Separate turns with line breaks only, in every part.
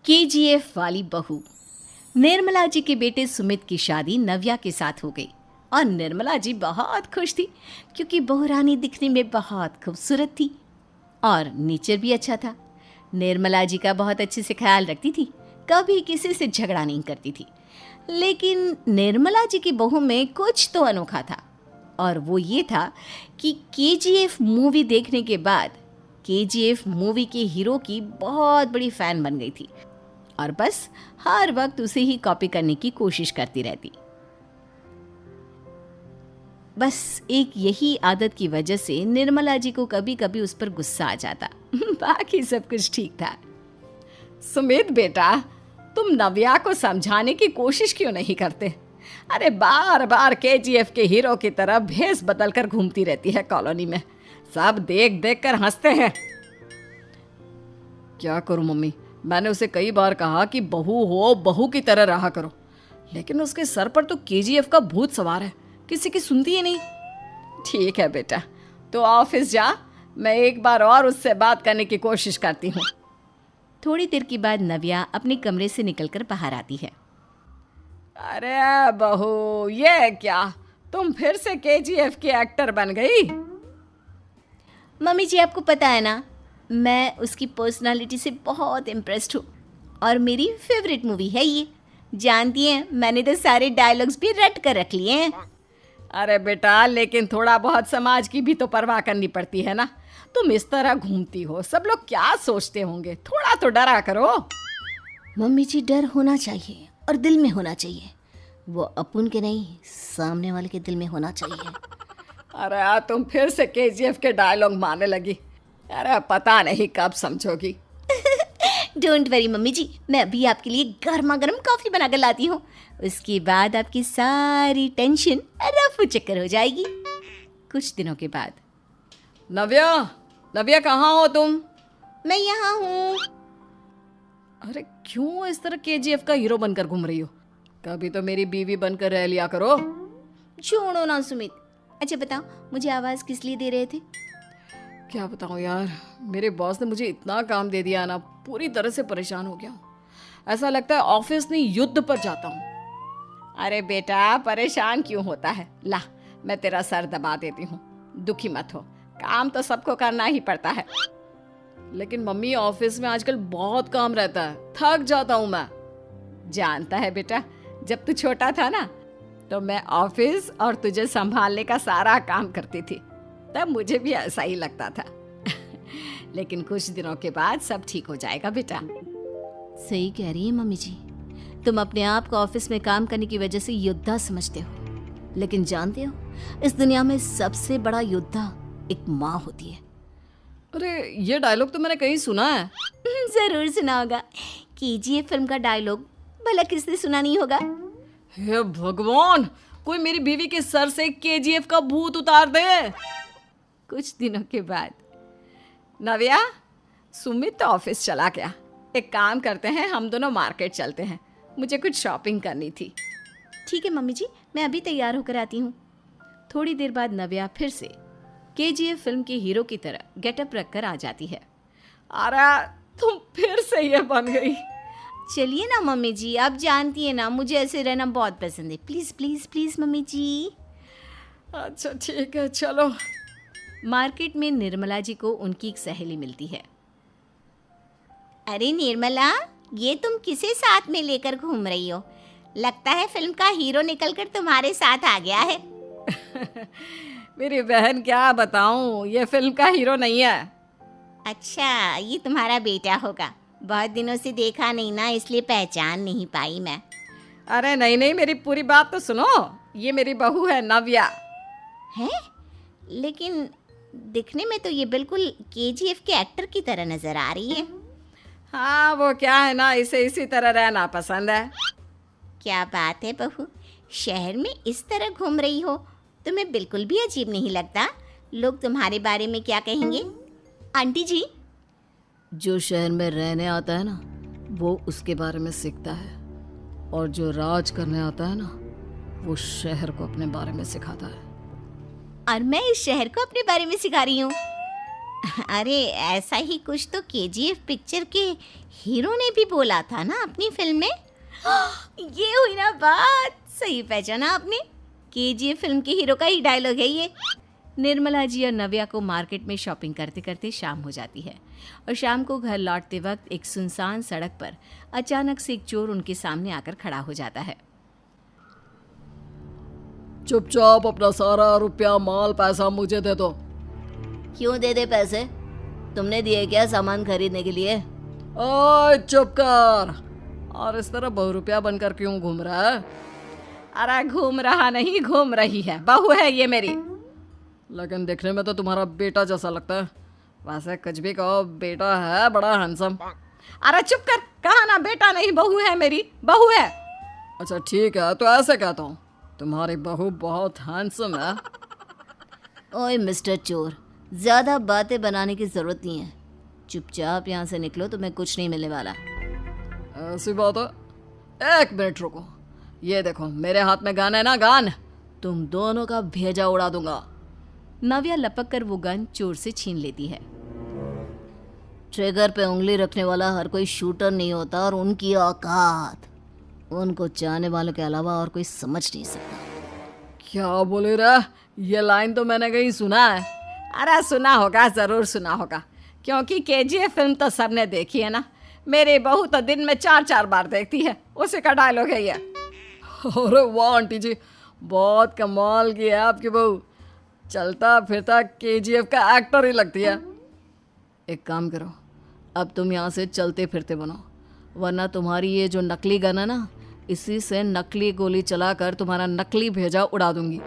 KGF वाली बहू। निर्मला जी के बेटे सुमित की शादी नव्या के साथ हो गई और निर्मला जी बहुत खुश थी क्योंकि बहू रानी दिखने में बहुत खूबसूरत थी और नेचर भी अच्छा था। निर्मला जी का बहुत अच्छे से ख्याल रखती थी, कभी किसी से झगड़ा नहीं करती थी। लेकिन निर्मला जी की बहू में कुछ तो अनोखा था और वो ये था कि केजीएफ मूवी देखने के बाद केजीएफ मूवी के हीरो की बहुत बड़ी फ़ैन बन गई थी और बस हर वक्त उसे ही कॉपी करने की कोशिश करती रहती। बस एक यही आदत की वजह से निर्मला जी को कभी कभी उस पर गुस्सा आ जाता। बाकी सब कुछ ठीक था। सुमित बेटा, तुम नव्या को समझाने की कोशिश क्यों नहीं करते? अरे बार बार केजीएफ के हीरो की तरह भेस बदल कर घूमती रहती है कॉलोनी में, सब देख देख कर हंसते हैं। क्या करूं मम्मी, मैंने उसे कई बार कहा कि बहू हो, बहू की तरह रहा करो, लेकिन उसके सर पर तो केजीएफ का भूत सवार है, किसी की सुनती ही नहीं। ठीक है बेटा, तो ऑफिस जा, मैं एक बार और उससे बात करने की कोशिश करती हूँ। थोड़ी देर के बाद नव्या अपने कमरे से निकलकर बाहर आती है। अरे बहू, ये क्या, तुम फिर से केजीएफ की एक्टर बन गई? मम्मी जी, आपको पता है ना, मैं उसकी पर्सनालिटी से बहुत इम्प्रेस्ड हूँ और मेरी फेवरेट मूवी है ये। जानती हैं, मैंने तो सारे डायलॉग्स भी रट कर रख लिए हैं। अरे बेटा, लेकिन थोड़ा बहुत समाज की भी तो परवाह करनी पड़ती है ना। तुम इस तरह घूमती हो, सब लोग क्या सोचते होंगे, थोड़ा तो डरा करो। मम्मी जी, डर होना चाहिए और दिल में होना चाहिए, वो अपन के नहीं, सामने वाले के दिल में होना चाहिए। अरे तुम फिर से केजीएफ के डायलॉग मारने लगी। अरे पता नहीं कब समझोगी। डोंट वरी मम्मी जी, मैं अभी आपके लिए गर्मा गर्म कॉफ़ी बना कर लाती हूँ, उसके बाद आपकी सारी टेंशन रफू चक्कर हो जाएगी। कुछ दिनों के बाद। नव्या, नव्या कहाँ हो तुम? मैं यहाँ हूँ। अरे क्यों इस तरह केजीएफ का हीरो बनकर घूम रही हो? कभी तो मेरी बीवी बनकर रह लिया करो। छोड़ो ना सुमित। अच्छा बताओ, मुझे आवाज़ किस लिए दे रहे थे? क्या बताऊँ यार, मेरे बॉस ने मुझे इतना काम दे दिया ना, पूरी तरह से परेशान हो गया हूँ। ऐसा लगता है ऑफिस नहीं, युद्ध पर जाता हूँ। अरे बेटा, परेशान क्यों होता है? ला, मैं तेरा सर दबा देती हूँ, दुखी मत हो, काम तो सबको करना ही पड़ता है। लेकिन मम्मी, ऑफिस में आजकल बहुत काम रहता है, थक जाता हूँ मैं। जानता है बेटा, जब तू छोटा था ना, तो मैं ऑफिस और तुझे संभालने का सारा काम करती थी, तब मुझे भी ऐसा ही लगता था। लेकिन कुछ दिनों के बाद सब ठीक हो जाएगा बेटा। सही कह रही है मम्मी जी, तुम अपने आप को ऑफिस में काम करने की वजह से योद्धा समझते हो, लेकिन जानते हो, इस दुनिया में सबसे बड़ा योद्धा एक माँ होती है। अरे ये डायलॉग तो मैंने कहीं सुना है। जरूर सुना होगा, केजीएफ फिल्म का डायलॉग, भला किसने सुना नहीं होगा? हे भगवान, कोई मेरी बीवी के सर से केजीएफ का भूत उतार दे। कुछ दिनों के बाद। नव्या, सुमित तो ऑफिस चला गया, एक काम करते हैं, हम दोनों मार्केट चलते हैं, मुझे कुछ शॉपिंग करनी थी। ठीक है मम्मी जी, मैं अभी तैयार होकर आती हूँ। थोड़ी देर बाद नव्या फिर से केजीएफ फिल्म के हीरो की तरह गेटअप रखकर आ जाती है। अरे तुम फिर से ये बन गई। चलिए ना मम्मी जी, आप जानती है ना, मुझे ऐसे रहना बहुत पसंद है। प्लीज़ प्लीज़ प्लीज़ मम्मी जी। अच्छा ठीक है, चलो। मार्केट में निर्मला जी को उनकी एक सहेली मिलती है। अरे निर्मला, ये तुम किसे साथ में लेकर घूम रही हो? लगता है फिल्म का हीरो निकलकर तुम्हारे साथ आ गया है। मेरी बहन, क्या बताऊं, ये फिल्म का हीरो नहीं है। अच्छा, ये तुम्हारा बेटा होगा, बहुत दिनों से देखा नहीं ना, इसलिए पहचान नहीं पाई मैं। अरे नहीं नहीं, मेरी पूरी बात तो सुनो, ये मेरी बहू है नव्या। है? लेकिन दिखने में तो ये बिल्कुल केजीएफ के एक्टर की तरह नजर आ रही है। हाँ, वो क्या है ना, इसे इसी तरह रहना पसंद है। क्या बात है बहू, शहर में इस तरह घूम रही हो, तुम्हें बिल्कुल भी अजीब नहीं लगता? लोग तुम्हारे बारे में क्या कहेंगे? आंटी जी, जो शहर में रहने आता है ना, वो उसके बारे में सीखता है, और जो राज करने आता है ना, वो शहर को अपने बारे में सिखाता है। और मैं इस शहर को अपने बारे में सिखा रही हूँ।
अरे ऐसा ही कुछ तो केजीएफ पिक्चर के हीरो ने भी बोला था ना अपनी फिल्म में। ये हुई ना बात, सही पहचाना आपने। केजीएफ फिल्म के हीरो का ही डायलॉग है ये।
निर्मला जी और नव्या को मार्केट में शॉपिंग करते करते शाम हो जाती है और शाम को घर लौटते वक्त एक सुनसान सड़क पर अचानक से एक चोर उनके सामने आकर खड़ा हो जाता है।
चुपचाप अपना सारा रुपया माल पैसा मुझे दे दो।
क्यों दे दे पैसे? तुमने दिए क्या सामान खरीदने के लिए?
ओए चुप कर। और इस तरह बहुरुपया बनकर क्यों घूम रहा है?
अरे घूम रहा नहीं, घूम रही है, बहू है ये मेरी।
लेकिन देखने में तो तुम्हारा बेटा जैसा लगता है। वैसे कुछ भी कहो, बेटा है बड़ा हैंडसम।
अरे चुप कर, कहा ना बेटा नहीं बहू है मेरी, बहू है।
अच्छा ठीक है, तो ऐसे कहता हूँ, तुम्हारी बहू बहुत हैंडसम है।
ओए मिस्टर चोर, ज़्यादा बातें बनाने की ज़रूरत नहीं है। चुपचाप यहाँ से निकलो, तुम्हें कुछ नहीं मिलने वाला।
ऐसी बात है। एक मिनट रुको, ये देखो मेरे हाथ में गन है ना, गन। तुम दोनों का भेजा उड़ा दूंगा।
नव्या लपक कर वो गन चोर से छीन लेती है।
ट्रिगर पे उंगली रखने वाला हर कोई शूटर नहीं होता, और उनकी औकात उनको चाहने वालों के अलावा और कोई समझ नहीं सकता।
क्या बोले रे? ये लाइन तो मैंने कहीं सुना है।
अरे सुना होगा, ज़रूर सुना होगा, क्योंकि केजीएफ फिल्म तो सबने देखी है ना। मेरी बहू तो दिन में 4-4 बार देखती है, उसी का डायलॉग है ये।
अरे वाह आंटी जी, बहुत कमाल की है आपकी बहू। चलता फिरता केजीएफ का एक्टर ही लगती है। एक काम करो, अब तुम यहाँ से चलते फिरते बनो, वरना तुम्हारी ये जो नकली गन है ना, इसी से नकली गोली चलाकर तुम्हारा नकली भेजा उड़ा दूंगी।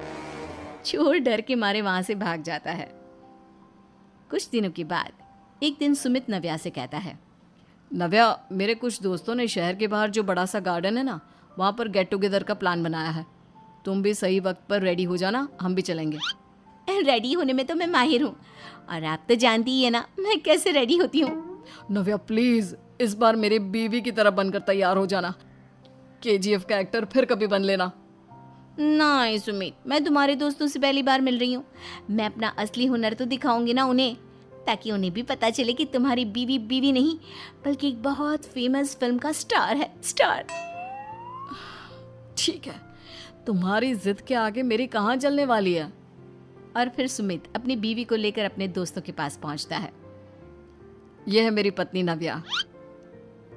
चोर डर के मारे वहां से भाग जाता है। कुछ दिनों के बाद एक दिन सुमित नव्या से कहता है,
नव्या, मेरे कुछ दोस्तों ने शहर के बाहर जो बड़ा सा गार्डन है ना, वहाँ पर गेट टुगेदर का प्लान बनाया है। तुम भी सही वक्त पर रेडी हो जाना, हम भी चलेंगे।
रेडी होने में तो मैं माहिर हूँ, और आप तो जानती ही है ना मैं कैसे रेडी होती हूँ।
नव्या प्लीज, इस बार मेरी बीवी की तरह बनकर तैयार हो जाना। केजीएफ का एक्टर फिर कभी बन लेना।
नहीं सुमित, मैं तुम्हारे दोस्तों से पहली बार मिल रही हूँ। मैं अपना असली हुनर तो दिखाऊंगी ना उन्हें, ताकि उन्हें भी पता चले कि तुम्हारी बीवी बीवी नहीं बल्कि एक बहुत फेमस फिल्म का स्टार है, स्टार।
ठीक है, तुम्हारी जिद के आगे मेरी कहाँ चलने वाली है।
और फिर सुमित अपनी बीवी को लेकर अपने दोस्तों के पास पहुंचता है।
यह है मेरी पत्नी नव्या।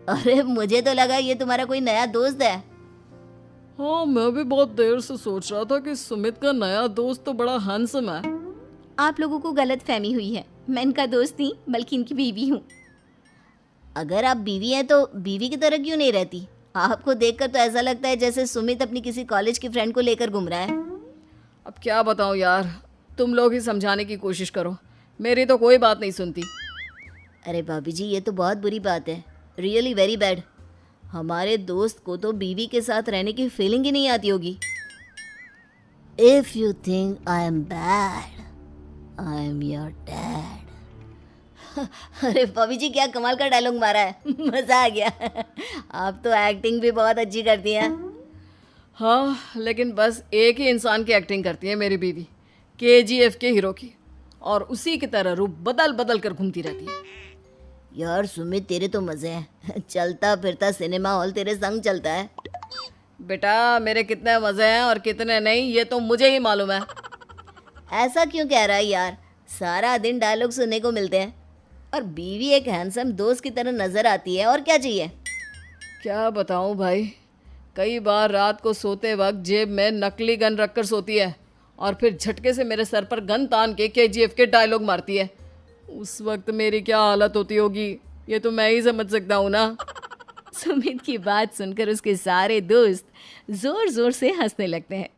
अरे मुझे तो लगा ये तुम्हारा कोई नया दोस्त है।
हाँ, मैं भी बहुत देर से सोच रहा था कि सुमित का नया दोस्त तो बड़ा हैंडसम है।
आप लोगों को गलत फहमी हुई है, मैं इनका दोस्त नहीं बल्कि इनकी बीवी हूँ।
अगर आप बीवी हैं तो बीवी की तरह क्यों नहीं रहती? आपको देखकर तो ऐसा लगता है जैसे सुमित अपनी किसी कॉलेज की फ्रेंड को लेकर घूम रहा है।
अब क्या बताऊँ यार, तुम लोग ही समझाने की कोशिश करो, मेरी तो कोई बात नहीं सुनती।
अरे भाभी जी, ये तो बहुत बुरी बात है, रियली वेरी बैड। हमारे दोस्त को तो बीवी के साथ रहने की फीलिंग ही नहीं आती होगी। If you think I am bad, I am your dad. अरे भाभी जी, क्या कमाल का डायलॉग मारा है, मजा आ गया। आप तो एक्टिंग भी बहुत अच्छी करती हैं।
हाँ, लेकिन बस एक ही इंसान की एक्टिंग करती है मेरी बीवी, केजीएफ के हीरो की, और उसी की तरह रूप बदल बदल कर घूमती रहती है।
यार सुमित, तेरे तो मजे हैं, चलता फिरता सिनेमा हॉल तेरे संग चलता है।
बेटा, मेरे कितने मजे हैं और कितने नहीं ये तो मुझे ही मालूम है।
ऐसा क्यों कह रहा है यार? सारा दिन डायलॉग सुनने को मिलते हैं, और बीवी एक हैंडसम दोस्त की तरह नजर आती है, और क्या चाहिए?
क्या बताऊं भाई, कई बार रात को सोते वक्त जेब में नकली गन रखकर सोती है और फिर झटके से मेरे सर पर गन तान के केजीएफ के डायलॉग मारती है। उस वक्त मेरी क्या हालत होती होगी, ये तो मैं ही समझ सकता हूँ ना।
सुमित की बात सुनकर उसके सारे दोस्त जोर जोर से हंसने लगते हैं।